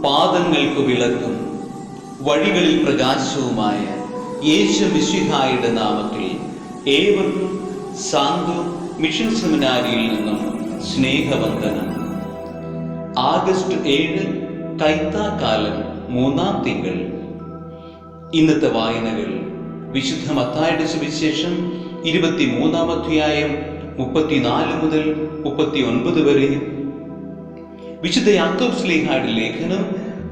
പാദങ്ങൾക്ക് വിളക്കും വഴികളിൽ പ്രകാശവുമായ യേശു മിശിഹായുടെ നാമത്തിൽ ഏവർക്കും സാന്ത്വ മിഷൻ സെമിനാരിയിൽ നിന്നും സ്നേഹവന്ദനം. ആഗസ്റ്റ് 7 കൈത്താക്കാലം 3-ാം തിങ്കൾ. ഇന്നത്തെ വായനകൾ വിശുദ്ധ മത്തായിയുടെ സുവിശേഷം 23-ാം അധ്യായം 34 മുതൽ 39 വരെ, വിശുദ്ധ യാക്കോബ് ശ്ലീഹായുടെ ലേഖനം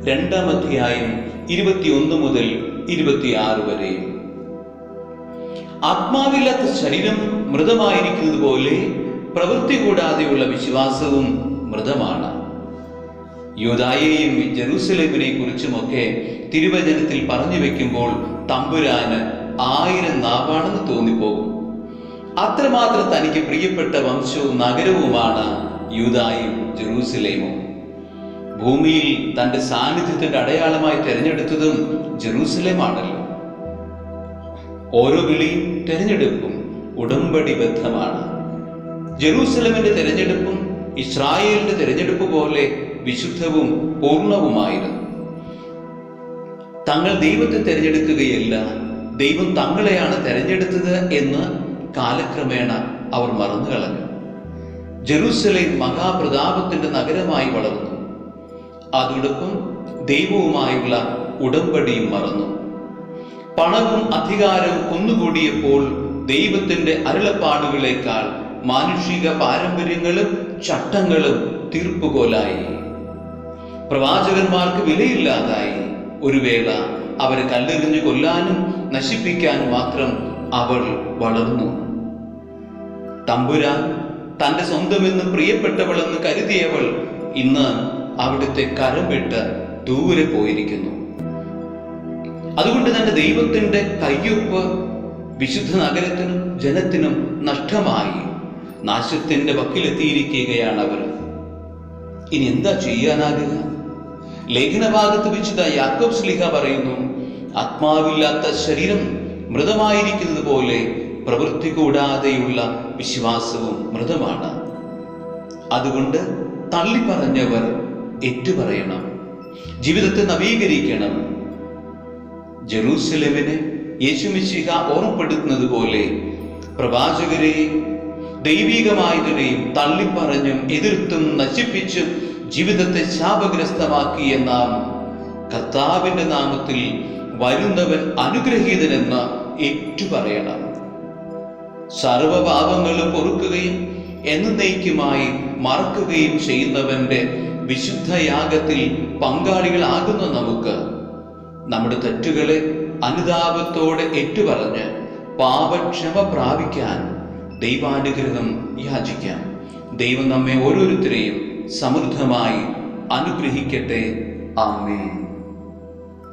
2-ാം അധ്യായം 21 മുതൽ 26 വരെ. ആത്മാവില്ലാത്ത ശരീരം മൃതമായിരിക്കുന്നത് പോലെ പ്രവൃത്തി കൂടാതെയുള്ള വിശ്വാസവും മൃതമാണ്. യൂദായെയും ജെറൂസലേമിനെ കുറിച്ചുമൊക്കെ തിരുവചനത്തിൽ പറഞ്ഞു വെക്കുമ്പോൾ തമ്പുരാന് 1000 നാവാണെന്ന് തോന്നിപ്പോകും. അത്രമാത്രം തനിക്ക് പ്രിയപ്പെട്ട വംശവും നഗരവുമാണ് യൂദായും ജെറൂസലേമും. ഭൂമിയിൽ തന്റെ സാന്നിധ്യത്തിന്റെ അടയാളമായി തിരഞ്ഞെടുത്തതും ജെറൂസലേമാണല്ലോ. ഓരോ വിളിയും തിരഞ്ഞെടുപ്പും ഉടമ്പടി ബദ്ധമാണ്. ജെറൂസലേമിന്റെ തിരഞ്ഞെടുപ്പും ഇസ്രായേലിന്റെ തിരഞ്ഞെടുപ്പ് പോലെ വിശുദ്ധവും പൂർണ്ണവുമായിരുന്നു. തങ്ങൾ ദൈവത്തെ തിരഞ്ഞെടുക്കുകയല്ല, ദൈവം തങ്ങളെയാണ് തിരഞ്ഞെടുത്തത് എന്ന് കാലക്രമേണ അവർ മറന്നു കളഞ്ഞു. ജെറൂസലേം മഹാപ്രതാപത്തിന്റെ നഗരമായി വളർന്നു. അതോടൊപ്പം ദൈവവുമായുള്ള ഉടമ്പടിയും മറന്നു. പണവും അധികാരവും ഒന്നുകൂടിയപ്പോൾ ദൈവത്തിന്റെ അരുളപ്പാടുകളേക്കാൾ മാനുഷിക പാരമ്പര്യങ്ങളും ചട്ടങ്ങളും തീർപ്പുകോലായി. പ്രവാചകന്മാർക്ക് വിലയില്ലാതായി. ഒരു വേള അവരെ കല്ലെറിഞ്ഞു കൊല്ലാനും നശിപ്പിക്കാനും മാത്രം അവൾ വളർന്നു. തമ്പുരാൻ തന്റെ സ്വന്തമെന്ന് പ്രിയപ്പെട്ടവളെന്ന് കരുതിയവൾ ഇന്ന് അവിടുത്തെ കരം വിട്ട് ദൂരെ പോയിരിക്കുന്നു. അതുകൊണ്ട് തന്നെ ദൈവത്തിന്റെ കയ്യൊപ്പ് വിശുദ്ധ നഗരത്തിനും ജനത്തിനും നഷ്ടമായി നാശത്തിന്റെ വക്കിലെത്തിയിരിക്കുകയാണ് അവർ. ഇനി എന്താ ചെയ്യാനാകുക? ലേഖനഭാഗത്ത് വിശുദ്ധ യാക്കോബ് ശ്ലീഹ പറയുന്നു, ആത്മാവില്ലാത്ത ശരീരം മൃതമായിരിക്കുന്നത് പോലെ പ്രവൃത്തി കൂടാതെയുള്ള വിശ്വാസവും മൃതമാണ്. അതുകൊണ്ട് തള്ളിപ്പറഞ്ഞവർ ഏറ്റുപറയണം, ജീവിതത്തെ നവീകരിക്കണം. ജെറൂസലേമിനെ യേശു മിശിഹ ഓർമ്മപ്പെടുത്തുന്നത് പോലെ പ്രവാചകരെയും ദൈവികമായതിനെയും തള്ളിപ്പറഞ്ഞും എതിർത്തും നശിപ്പിച്ചും ജീവിതത്തെ ശാപഗ്രസ്തമാക്കിയ നാം കർത്താവിന്റെ നാമത്തിൽ വരുന്നവൻ അനുഗ്രഹീതനെന്ന് ഏറ്റുപറയണം. സർവപാപങ്ങളും പൊറുക്കുകയും എന്നേക്കുമായി മറക്കുകയും ചെയ്യുന്നവന്റെ വിശുദ്ധയാഗത്തിൽ പങ്കാളികളാകുന്ന നമുക്ക് നമ്മുടെ തെറ്റുകളെ അനുതാപത്തോടെ ഏറ്റുപറഞ്ഞ് പാപക്ഷമ പ്രാപിക്കാൻ ദൈവാനുഗ്രഹം യാചിക്കാം. ദൈവം നമ്മെ ഓരോരുത്തരെയും സമൃദ്ധമായി അനുഗ്രഹിക്കട്ടെ. ആമേൻ.